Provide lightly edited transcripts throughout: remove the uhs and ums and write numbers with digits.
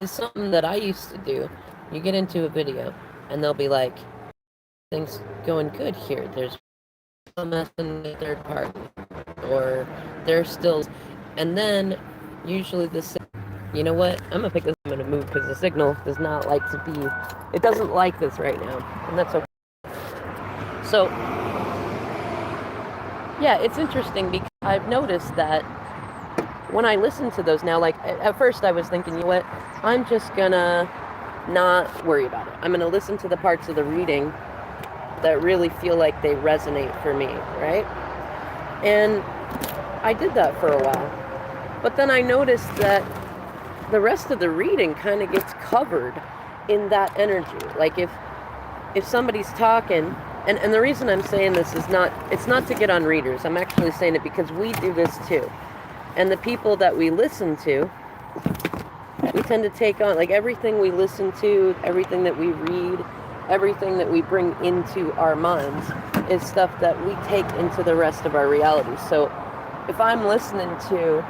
is something that I used to do. You get into a video, and they'll be like, things going good here. There's a messing with third party, or they're still, and then usually you know what? I'm gonna pick this. I'm gonna move because the signal does not like to be. It doesn't like this right now, and that's okay. So yeah, it's interesting because I've noticed that when I listen to those now, like at first I was thinking, you know what? I'm just gonna not worry about it. I'm gonna listen to the parts of the reading that really feel like they resonate for me, right? And I did that for a while. But then I noticed that the rest of the reading kind of gets covered in that energy. Like if somebody's talking, and the reason I'm saying this is it's not to get on readers. I'm actually saying it because we do this too. And the people that we listen to, we tend to take on, like everything we listen to, everything that we read, everything that we bring into our minds is stuff that we take into the rest of our reality. So if I'm listening to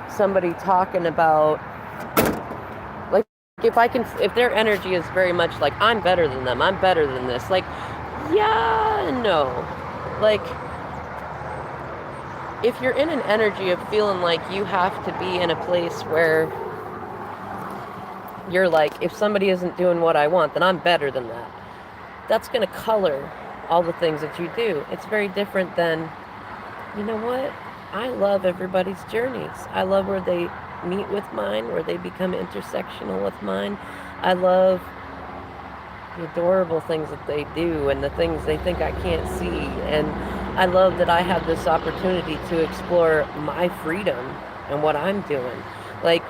somebody talking about, like, if their energy is very much like, I'm better than them, I'm better than this, like, yeah, no. Like, if you're in an energy of feeling like you have to be in a place where you're like, if somebody isn't doing what I want, then I'm better than that. That's going to color all the things that you do. It's very different than, you know what? I love everybody's journeys. I love where they meet with mine, where they become intersectional with mine. I love the adorable things that they do and the things they think I can't see. And I love that I have this opportunity to explore my freedom and what I'm doing. Like,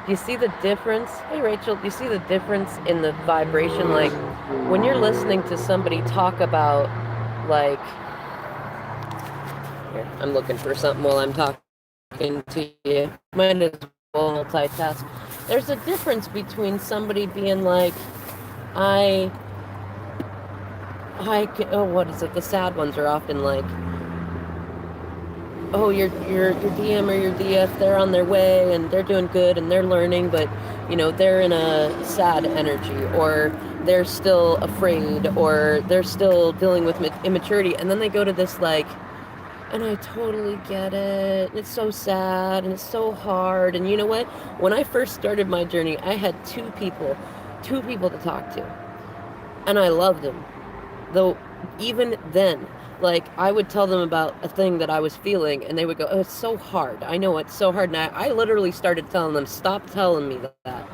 do you see the difference? Hey, Rachel, do you see the difference in the vibration? Like, when you're listening to somebody talk about, like, here, I'm looking for something while I'm talking to you. Might as well multitask. There's a difference between somebody being like, what is it? The sad ones are often like, oh, your DM or your DF, they're on their way and they're doing good and they're learning, but you know, they're in a sad energy, or they're still afraid, or they're still dealing with immaturity, and then they go to this like, and I totally get it. And it's so sad and it's so hard. And you know what? When I first started my journey, I had two people to talk to, and I loved them. Though even then, like, I would tell them about a thing that I was feeling, and they would go, oh, it's so hard. I know it's so hard. And I literally started telling them, stop telling me that.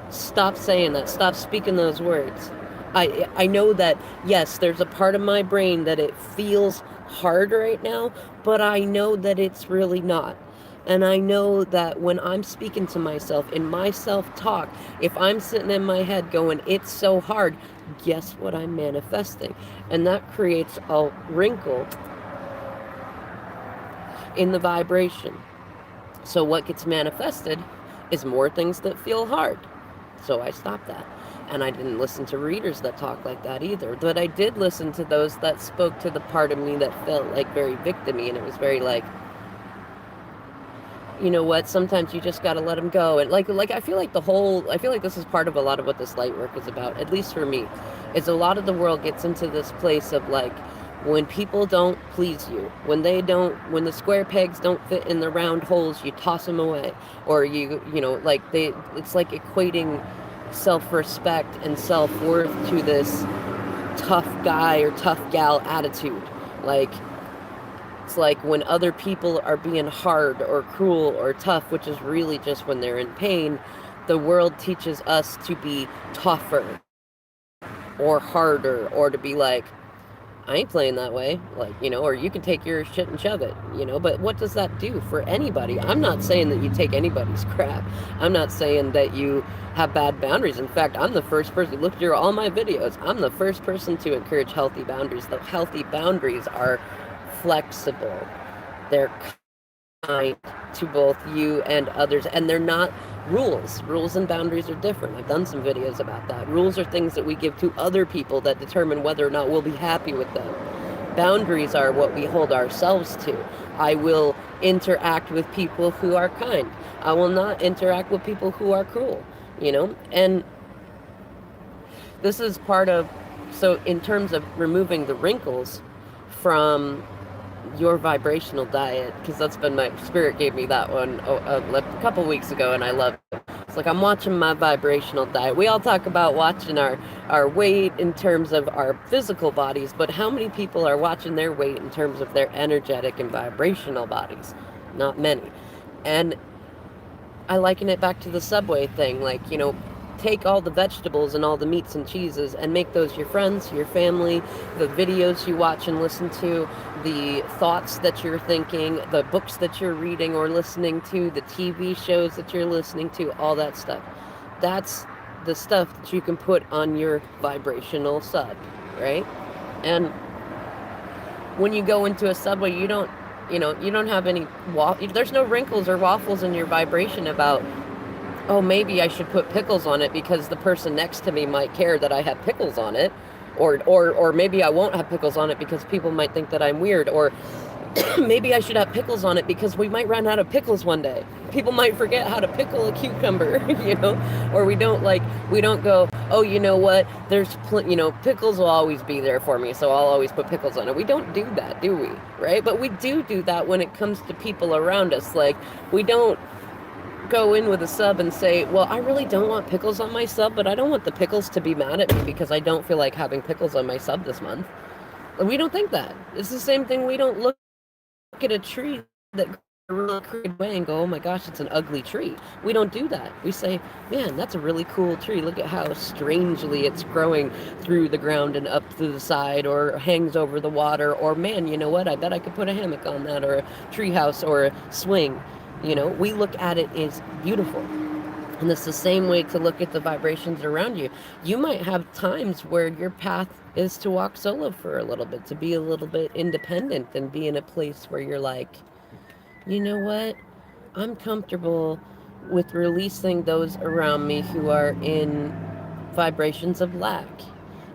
Stop saying that. Stop speaking those words. I know that, yes, there's a part of my brain that it feels hard right now, but I know that it's really not. And I know that when I'm speaking to myself in my self-talk, if I'm sitting in my head going, it's so hard, guess what I'm manifesting? And that creates a wrinkle in the vibration. So what gets manifested is more things that feel hard. So I stopped that. And I didn't listen to readers that talk like that either. But I did listen to those that spoke to the part of me that felt like very victim-y, and it was very like, you know what, sometimes you just gotta let them go. And like I feel like this is part of a lot of what this light work is about, at least for me, is a lot of the world gets into this place of like, when people don't please you, when the square pegs don't fit in the round holes, you toss them away. Or you know, like it's like equating self-respect and self-worth to this tough guy or tough gal attitude. Like, it's like when other people are being hard or cruel or tough, which is really just when they're in pain, the world teaches us to be tougher or harder, or to be like, I ain't playing that way, like, you know, or you can take your shit and shove it, you know. But what does that do for anybody? I'm not saying that you take anybody's crap. I'm not saying that you have bad boundaries. In fact, I'm the first person, look through all my videos, I'm the first person to encourage healthy boundaries. The healthy boundaries are flexible. They're kind to both you and others, and they're not rules. Rules and boundaries are different. I've done some videos about that. Rules are things that we give to other people that determine whether or not we'll be happy with them. Boundaries are what we hold ourselves to. I will interact with people who are kind. I will not interact with people who are cruel. And this is part of, so in terms of removing the wrinkles from your vibrational diet, because that's been my spirit gave me that one a couple weeks ago, and I love it. It's like I'm watching my vibrational diet. We all talk about watching our weight in terms of our physical bodies, but how many people are watching their weight in terms of their energetic and vibrational bodies? Not many. And I liken it back to the Subway thing. Like, take all the vegetables and all the meats and cheeses and make those your friends, your family, the videos you watch and listen to, the thoughts that you're thinking, the books that you're reading or listening to, the TV shows that you're listening to, all that stuff. That's the stuff that you can put on your vibrational sub, right? And when you go into a Subway, you don't have any there's no wrinkles or waffles in your vibration about, oh, maybe I should put pickles on it because the person next to me might care that I have pickles on it, or maybe I won't have pickles on it because people might think that I'm weird, or maybe I should have pickles on it because we might run out of pickles one day. People might forget how to pickle a cucumber, or we don't go, oh, you know what? Pickles will always be there for me, so I'll always put pickles on it. We don't do that, do we? Right? But we do that when it comes to people around us. Like, we don't go in with a sub and say, well, I really don't want pickles on my sub, but I don't want the pickles to be mad at me because I don't feel like having pickles on my sub this month. And we don't think that. It's the same thing. We don't look at a tree that a really crooked way and go, oh my gosh, it's an ugly tree. We don't do that. We say, man, that's a really cool tree. Look at how strangely it's growing through the ground and up through the side, or hangs over the water, or man, you know what? I bet I could put a hammock on that, or a tree house, or a swing. We look at it as beautiful. And it's the same way to look at the vibrations around you. You might have times where your path is to walk solo for a little bit, to be a little bit independent and be in a place where you're like, you know what? I'm comfortable with releasing those around me who are in vibrations of lack.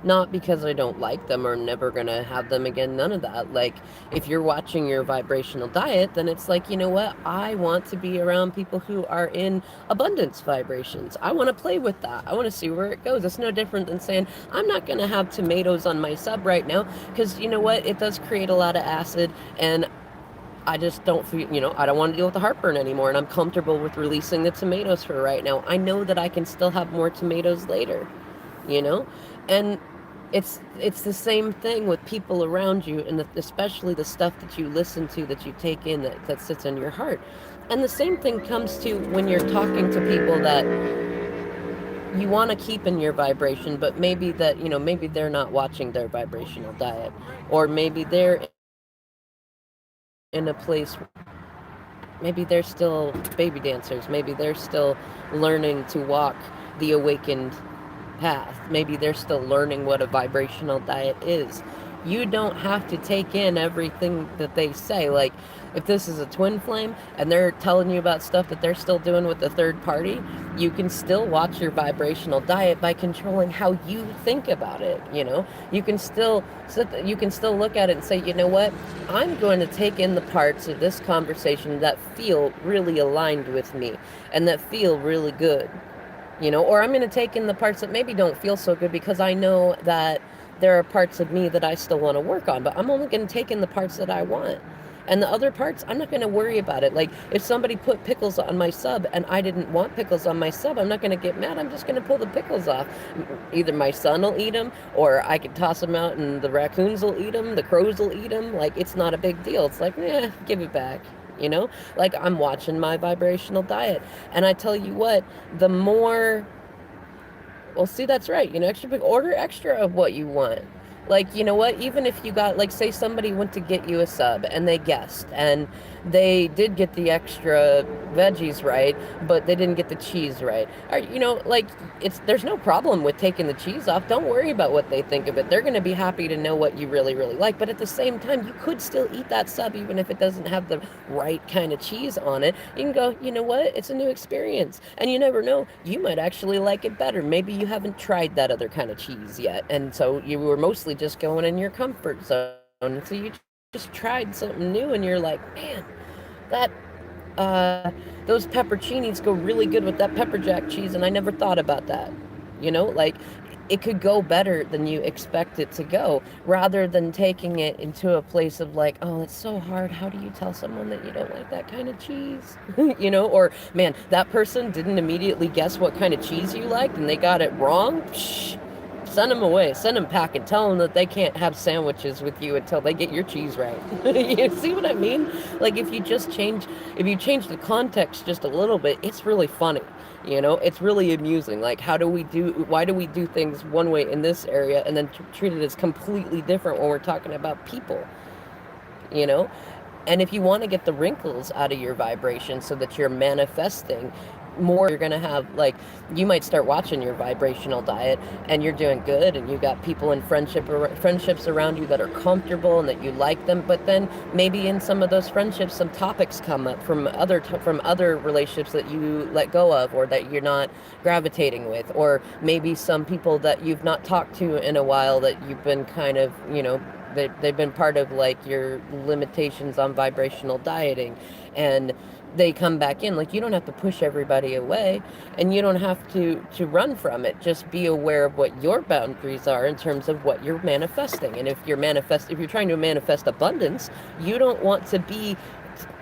Not because I don't like them or never gonna have them again, none of that. Like, if you're watching your vibrational diet, then it's like, you know what? I want to be around people who are in abundance vibrations. I want to play with that. I want to see where it goes. It's no different than saying, I'm not gonna have tomatoes on my sub right now, because you know what? It does create a lot of acid, and I just don't feel, I don't want to deal with the heartburn anymore, and I'm comfortable with releasing the tomatoes for right now. I know that I can still have more tomatoes later, and it's the same thing with people around you, and especially the stuff that you listen to, that you take in, that sits in your heart. And the same thing comes to when you're talking to people that you want to keep in your vibration, but maybe maybe they're not watching their vibrational diet, or maybe they're in a place, maybe they're still baby dancers, maybe they're still learning to walk the awakened path. Maybe they're still learning what a vibrational diet is. You don't have to take in everything that they say. Like, if this is a twin flame and they're telling you about stuff that they're still doing with the third party, you can still watch your vibrational diet by controlling how you think about it. You can still look at it and say, you know what? I'm going to take in the parts of this conversation that feel really aligned with me and that feel really good. Or I'm going to take in the parts that maybe don't feel so good, because I know that there are parts of me that I still want to work on, but I'm only going to take in the parts that I want. And the other parts, I'm not going to worry about it. Like, if somebody put pickles on my sub and I didn't want pickles on my sub, I'm not going to get mad. I'm just going to pull the pickles off. Either my son will eat them, or I could toss them out and the raccoons will eat them, the crows will eat them. Like, it's not a big deal. It's like, give it back. Like, I'm watching my vibrational diet. And I tell you what, the more, well, see, that's right. Order extra of what you want. Like, you know what, even if you got, like, say somebody went to get you a sub and they guessed and they did get the extra veggies right, but they didn't get the cheese right. Or, there's no problem with taking the cheese off. Don't worry about what they think of it. They're going to be happy to know what you really, really like. But at the same time, you could still eat that sub even if it doesn't have the right kind of cheese on it. You can go, you know what, it's a new experience. And you never know, you might actually like it better. Maybe you haven't tried that other kind of cheese yet, and so you were mostly just going in your comfort zone. So you just tried something new and you're like, man, that uh, those pepperoncinis go really good with that pepper jack cheese, and I never thought about that. Like it could go better than you expect it to go, rather than taking it into a place of like, oh, it's so hard. How do you tell someone that you don't like that kind of cheese? Or man, that person didn't immediately guess what kind of cheese you liked and they got it wrong. Psh, send them away, send them packing, tell them that they can't have sandwiches with you until they get your cheese right. You see what I mean? Like if you change the context just a little bit, it's really funny. It's really amusing. Like, why do we do things one way in this area and then treat it as completely different when we're talking about people? you know and if you want to get the wrinkles out of your vibration so that you're manifesting more, you're going to have, like, you might start watching your vibrational diet and you're doing good and you got people in friendships around you that are comfortable and that you like them, but then maybe in some of those friendships some topics come up from other relationships that you let go of or that you're not gravitating with, or maybe some people that you've not talked to in a while that you've been kind of, they've been part of like your limitations on vibrational dieting, and they come back in. Like, you don't have to push everybody away and you don't have to run from it. Just be aware of what your boundaries are in terms of what you're manifesting. And if you're trying to manifest abundance, you don't want to be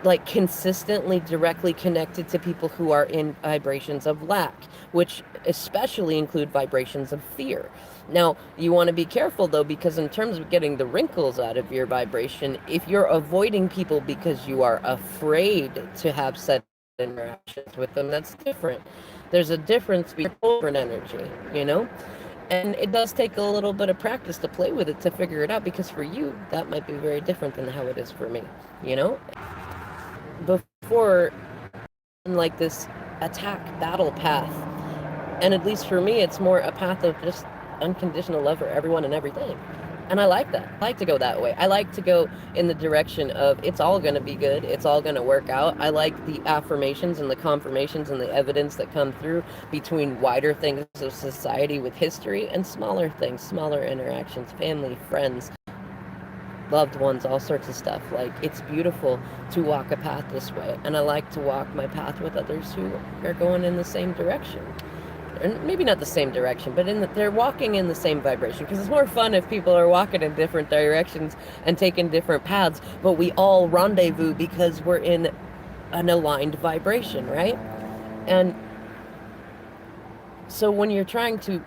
like consistently directly connected to people who are in vibrations of lack, which especially include vibrations of fear. Now, you want to be careful though, because in terms of getting the wrinkles out of your vibration, if you're avoiding people because you are afraid to have said interactions with them, that's different. There's a difference between different energy, and it does take a little bit of practice to play with it to figure it out, because for you that might be very different than how it is for me. Before, like, this attack battle path, and at least for me it's more a path of just unconditional love for everyone and everything, and I like that. I like to go that way. I like to go in the direction of it's all going to be good, it's all going to work out. I like the affirmations and the confirmations and the evidence that come through between wider things of society with history and smaller things, smaller interactions, family, friends, loved ones, all sorts of stuff. Like, it's beautiful to walk a path this way, and I like to walk my path with others who are going in the same direction. And maybe not the same direction, but they're walking in the same vibration, because it's more fun if people are walking in different directions and taking different paths, but we all rendezvous because we're in an aligned vibration, right? And so when you're trying to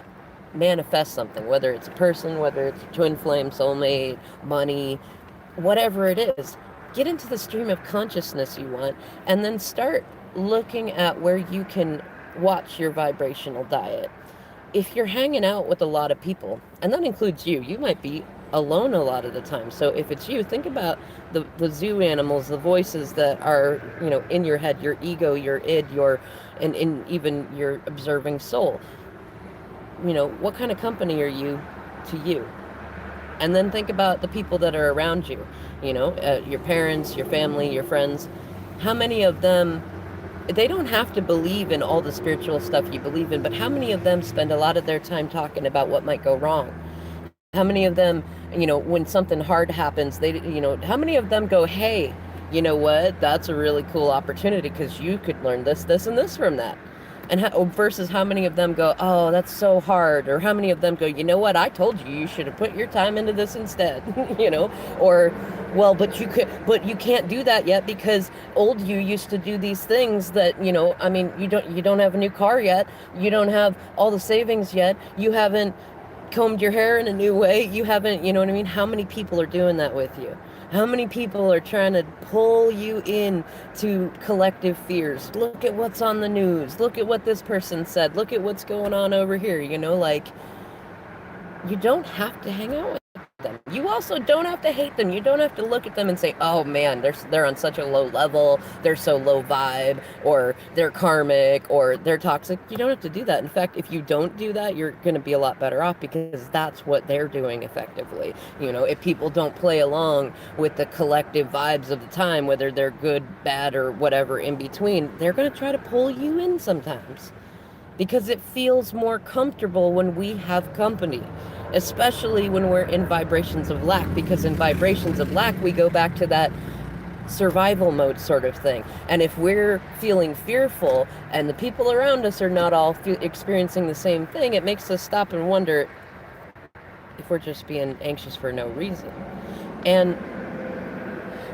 manifest something, whether it's a person, whether it's a twin flame, soulmate, money, whatever it is, get into the stream of consciousness you want, and then start looking at where you can watch your vibrational diet. If you're hanging out with a lot of people, and that includes you might be alone a lot of the time. So if it's you, think about the zoo animals, the voices that are, in your head, your ego, your id, and even your observing soul. What kind of company are you to you? And then think about the people that are around you, your parents, your family, your friends. How many of them, they don't have to believe in all the spiritual stuff you believe in, but how many of them spend a lot of their time talking about what might go wrong? How many of them, when something hard happens, how many of them go, hey, you know what, that's a really cool opportunity because you could learn this, this, and this from that? And versus how many of them go, oh, that's so hard? Or how many of them go, you know what, I told you should have put your time into this instead, or, well, but you can't do that yet because old you used to do these things that, you don't have a new car yet, you don't have all the savings yet, you haven't combed your hair in a new way, you haven't, you know what I mean? How many people are doing that with you? How many people are trying to pull you in to collective fears? Look at what's on the news. Look at what this person said. Look at what's going on over here. Like, you don't have to hang out with them. You also don't have to hate them. You don't have to look at them and say, oh man, they're on such a low level, they're so low vibe, or they're karmic, or they're toxic. You don't have to do that. In fact, if you don't do that, you're going to be a lot better off, because that's what they're doing effectively. If people don't play along with the collective vibes of the time, whether they're good, bad, or whatever in between, they're going to try to pull you in sometimes, because it feels more comfortable when we have company, especially when we're in vibrations of lack, because in vibrations of lack, we go back to that survival mode sort of thing. And if we're feeling fearful and the people around us are not all experiencing the same thing, it makes us stop and wonder if we're just being anxious for no reason. And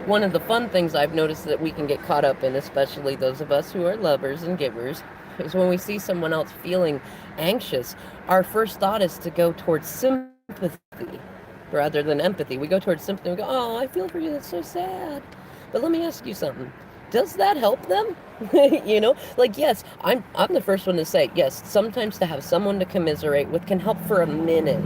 one of the fun things I've noticed that we can get caught up in, especially those of us who are lovers and givers, is when we see someone else feeling anxious, our first thought is to go towards sympathy rather than empathy. We go towards sympathy and we go, oh, I feel for you, that's so sad. But let me ask you something. Does that help them? Like, yes, I'm the first one to say, yes, sometimes to have someone to commiserate with can help for a minute.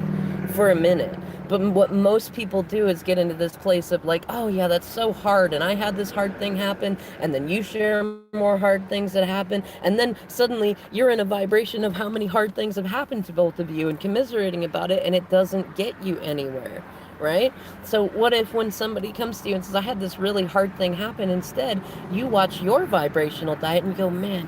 But what most people do is get into this place of like, oh yeah, that's so hard, and I had this hard thing happen, and then you share more hard things that happen, and then suddenly you're in a vibration of how many hard things have happened to both of you and commiserating about it, and it doesn't get you anywhere. Right? So what if when somebody comes to you and says, I had this really hard thing happen, instead you watch your vibrational diet and you go, man,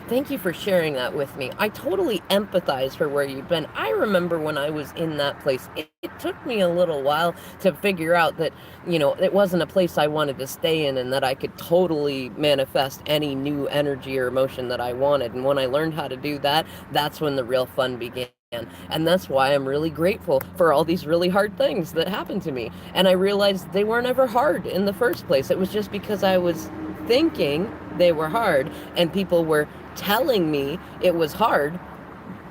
thank you for sharing that with me. I totally empathize for where you've been. I remember when I was in that place, it took me a little while to figure out that, it wasn't a place I wanted to stay in, and that I could totally manifest any new energy or emotion that I wanted. And when I learned how to do that, that's when the real fun began. And that's why I'm really grateful for all these really hard things that happened to me. And I realized they weren't ever hard in the first place. It was just because I was thinking they were hard, and people were telling me it was hard,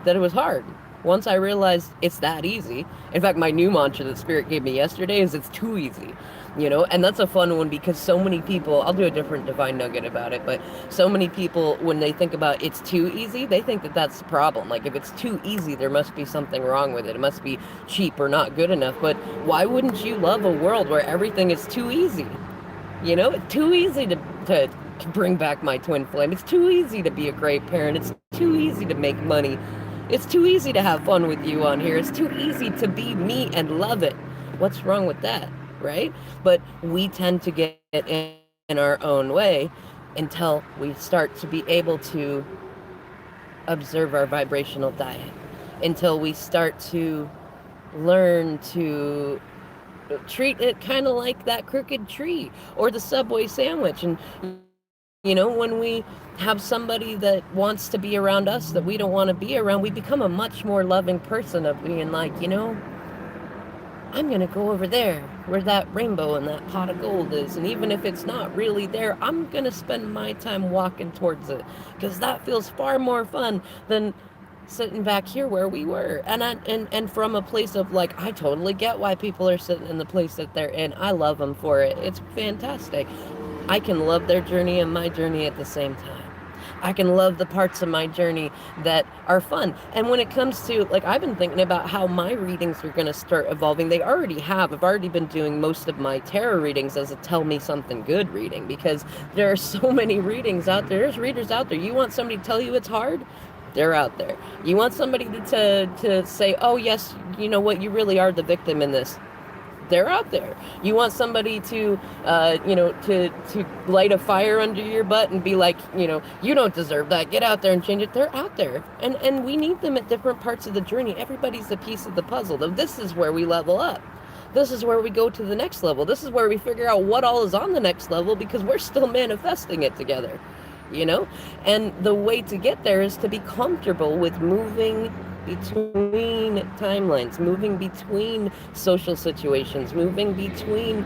that it was hard. Once I realized it's that easy. In fact, my new mantra that Spirit gave me yesterday is it's too easy. And that's a fun one because so many people, I'll do a different divine nugget about it, but so many people, when they think about it's too easy, they think that that's the problem. Like, if it's too easy, there must be something wrong with it. It must be cheap or not good enough. But why wouldn't you love a world where everything is too easy? It's too easy to bring back my twin flame. It's too easy to be a great parent. It's too easy to make money. It's too easy to have fun with you on here. It's too easy to be me and love it. What's wrong with that? Right? But we tend to get in our own way until we start to be able to observe our vibrational diet, until we start to learn to treat it kind of like that crooked tree or the Subway sandwich. And when we have somebody that wants to be around us that we don't want to be around, we become a much more loving person of being like, I'm going to go over there where that rainbow and that pot of gold is. And even if it's not really there, I'm going to spend my time walking towards it, because that feels far more fun than sitting back here where we were. And from a place of like, I totally get why people are sitting in the place that they're in. I love them for it. It's fantastic. I can love their journey and my journey at the same time. I can love the parts of my journey that are fun. And when it comes to, like, I've been thinking about how my readings are going to start evolving. They already have. I've already been doing most of my tarot readings as a tell me something good reading, because there are so many readings out there. There's readers out there. You want somebody to tell you it's hard? They're out there. You want somebody to say, oh, yes, you know what, you really are the victim in this. They're out there. You want somebody to light a fire under your butt and be like, you don't deserve that. Get out there and change it. They're out there. And we need them at different parts of the journey. Everybody's a piece of the puzzle. Though this is where we level up. This is where we go to the next level. This is where we figure out what all is on the next level, because we're still manifesting it together, And the way to get there is to be comfortable with moving between timelines, moving between social situations, moving between,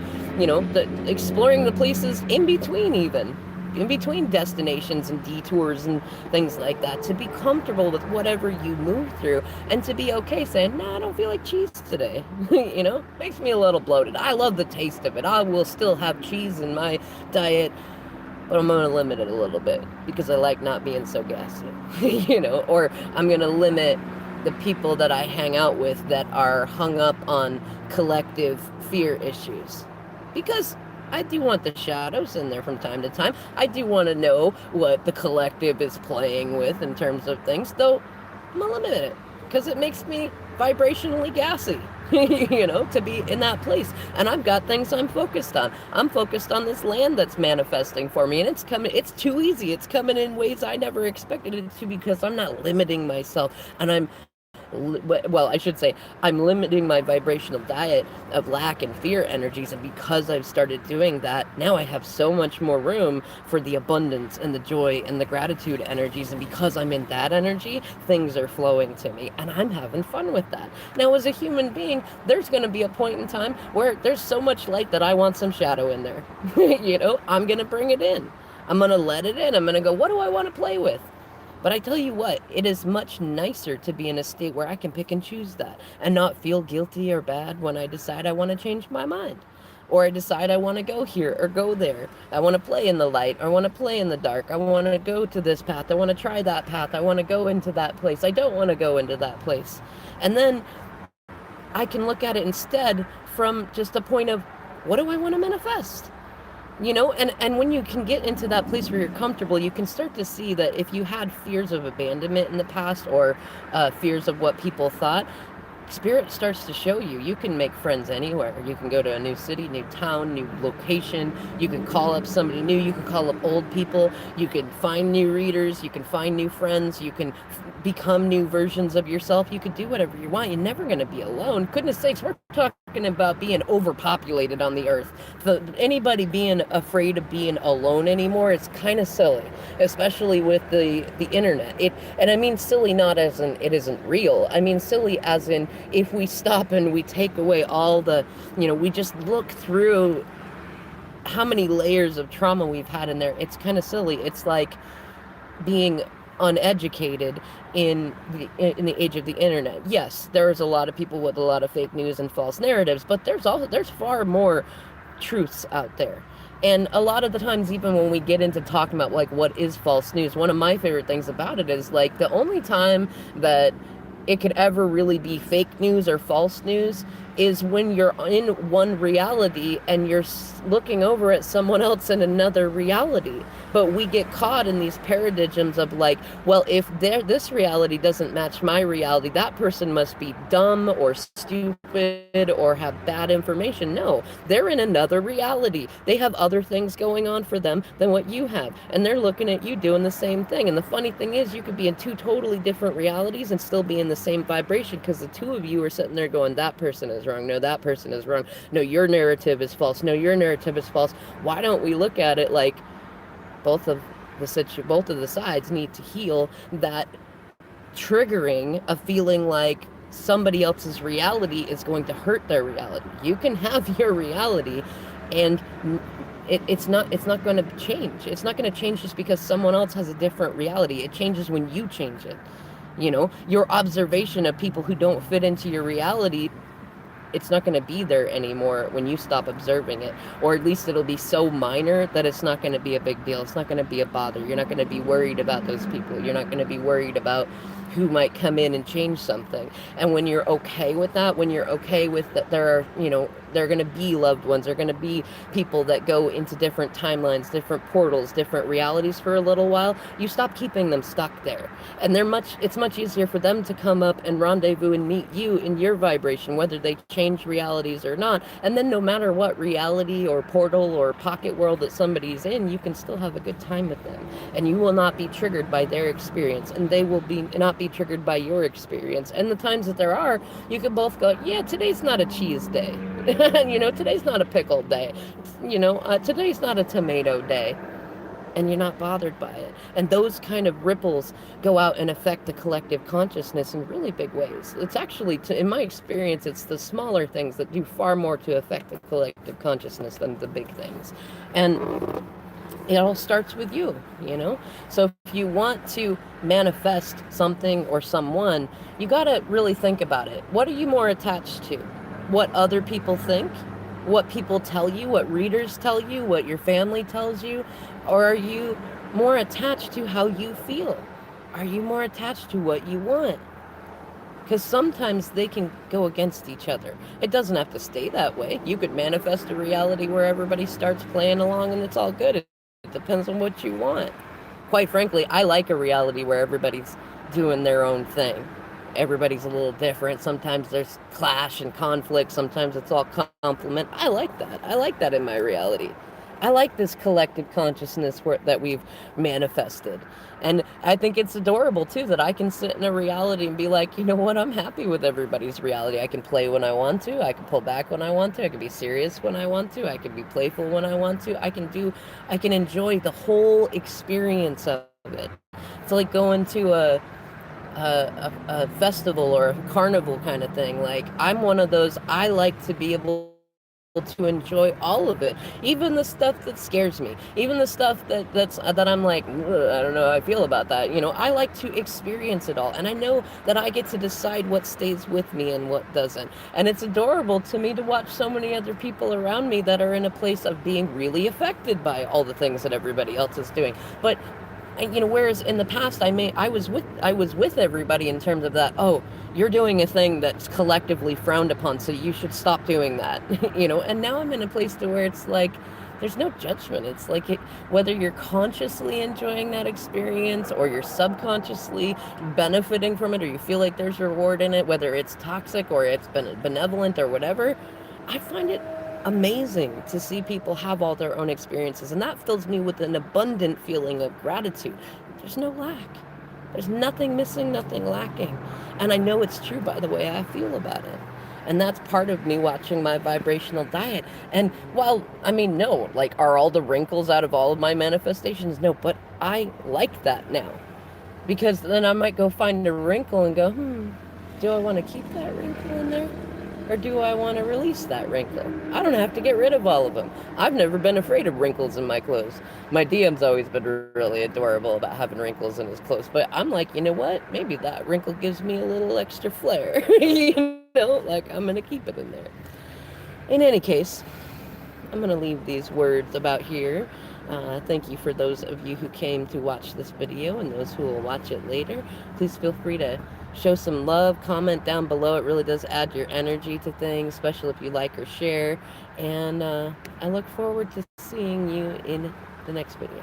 exploring the places in between, even in between destinations and detours and things like that, to be comfortable with whatever you move through, and to be okay saying, nah, I don't feel like cheese today. Makes me a little bloated. I love the taste of it. I will still have cheese in my diet, but I'm going to limit it a little bit because I like not being so gassy, or I'm going to limit the people that I hang out with that are hung up on collective fear issues, because I do want the shadows in there from time to time. I do want to know what the collective is playing with in terms of things, though I'm going to limit it because it makes me vibrationally gassy, to be in that place. And I've got things I'm focused on. I'm focused on this land that's manifesting for me, and it's coming. It's too easy. It's coming in ways I never expected it to, because I'm not limiting myself, and I'm well, I should say, I'm limiting my vibrational diet of lack and fear energies. And because I've started doing that, now I have so much more room for the abundance and the joy and the gratitude energies. And because I'm in that energy, things are flowing to me. And I'm having fun with that. Now, as a human being, there's going to be a point in time where there's so much light that I want some shadow in there. I'm going to bring it in. I'm going to let it in. I'm going to go, what do I want to play with? But I tell you what, it is much nicer to be in a state where I can pick and choose that and not feel guilty or bad when I decide I want to change my mind. Or I decide I want to go here or go there. I want to play in the light. I want to play in the dark. I want to go to this path. I want to try that path. I want to go into that place. I don't want to go into that place. And then I can look at it instead from just a point of, what do I want to manifest? And when you can get into that place where you're comfortable, you can start to see that if you had fears of abandonment in the past, or fears of what people thought, spirit starts to show you. You can make friends anywhere. You can go to a new city, new town, new location. You can call up somebody new. You can call up old people. You can find new readers. You can find new friends. You can become new versions of yourself. You can do whatever you want. You're never going to be alone. Goodness sakes, we're talking about being overpopulated on the earth. Anybody being afraid of being alone anymore, it's kind of silly, especially with the internet. And I mean silly not as in it isn't real. I mean silly as in, if we stop and we take away all the, we just look through how many layers of trauma we've had in there. It's kind of silly. It's like being uneducated in the age of the internet. Yes, there's a lot of people with a lot of fake news and false narratives, but there's far more truths out there. And a lot of the times, even when we get into talking about like what is false news, one of my favorite things about it is like the only time that it could ever really be fake news or false news is when you're in one reality and you're looking over at someone else in another reality. But we get caught in these paradigms of like, well, if this reality doesn't match my reality, that person must be dumb or stupid or have bad information. No, they're in another reality. They have other things going on for them than what you have. And they're looking at you doing the same thing. And the funny thing is, you could be in two totally different realities and still be in the same vibration, because the two of you are sitting there going, that person is wrong. No, that person is wrong. No, your narrative is false. No, your narrative is false. Why don't we look at it like both of the sides need to heal that triggering of feeling like somebody else's reality is going to hurt their reality. You can have your reality, and it's not going to change. It's not going to change just because someone else has a different reality. It changes when you change it. Your observation of people who don't fit into your reality, it's not going to be there anymore when you stop observing it. Or at least it'll be so minor that it's not going to be a big deal. It's not going to be a bother. You're not going to be worried about those people. You're not going to be worried about who might come in and change something. And when you're okay with that, when you're okay with that, there are going to be loved ones. There are going to be people that go into different timelines, different portals, different realities for a little while. You stop keeping them stuck there. And it's much easier for them to come up and rendezvous and meet you in your vibration, whether they change realities or not. And then no matter what reality or portal or pocket world that somebody's in, you can still have a good time with them. And you will not be triggered by their experience, and they will not be triggered by your experience. And the times that there are, you can both go, yeah, today's not a cheese day. Today's not a pickle day. Today's not a tomato day. And you're not bothered by it. And those kind of ripples go out and affect the collective consciousness in really big ways. It's actually, in my experience, it's the smaller things that do far more to affect the collective consciousness than the big things. And it all starts with you. So if you want to manifest something or someone, you got to really think about it. What are you more attached to? What other people think? What people tell you? What readers tell you? What your family tells you? Or are you more attached to how you feel? Are you more attached to what you want? Because sometimes they can go against each other. It doesn't have to stay that way. You could manifest a reality where everybody starts playing along and it's all good. It depends on what you want. Quite frankly, I like a reality where everybody's doing their own thing. Everybody's a little different. Sometimes there's clash and conflict. Sometimes it's all complement. I like that. I like that in my reality. I like this collective consciousness that we've manifested. And I think it's adorable too that I can sit in a reality and be like, you know what, I'm happy with everybody's reality. I can play when I want to, I can pull back when I want to, I can be serious when I want to, I can be playful when I want to, I can enjoy the whole experience of it. It's like going to a festival or a carnival kind of thing. Like, I'm one of those, I like to be able to enjoy all of it, even the stuff that scares me, even the stuff that I'm like, I don't know how I feel about that. I like to experience it all, and I know that I get to decide what stays with me and what doesn't. And it's adorable to me to watch so many other people around me that are in a place of being really affected by all the things that everybody else is doing. But whereas in the past I was with everybody in terms of that. Oh, you're doing a thing that's collectively frowned upon, so you should stop doing that. And now I'm in a place to where it's like there's no judgment. It's like whether you're consciously enjoying that experience or you're subconsciously benefiting from it, or you feel like there's reward in it, whether it's toxic or it's benevolent or whatever. I find it amazing to see people have all their own experiences, and that fills me with an abundant feeling of gratitude. There's no lack. There's nothing missing, nothing lacking. And I know it's true by the way I feel about it. And that's part of me watching my vibrational diet. And while, no, like, are all the wrinkles out of all of my manifestations? No, but I like that now. Because then I might go find a wrinkle and go, do I want to keep that wrinkle in there? Or do I want to release that wrinkle? I don't have to get rid of all of them. I've never been afraid of wrinkles in my clothes. My DM's always been really adorable about having wrinkles in his clothes. But I'm like, you know what? Maybe that wrinkle gives me a little extra flair. Like, I'm going to keep it in there. In any case, I'm going to leave these words about here. Thank you for those of you who came to watch this video and those who will watch it later. Please feel free to show some love, comment down below. It really does add your energy to things, especially if you like or share. And I look forward to seeing you in the next video.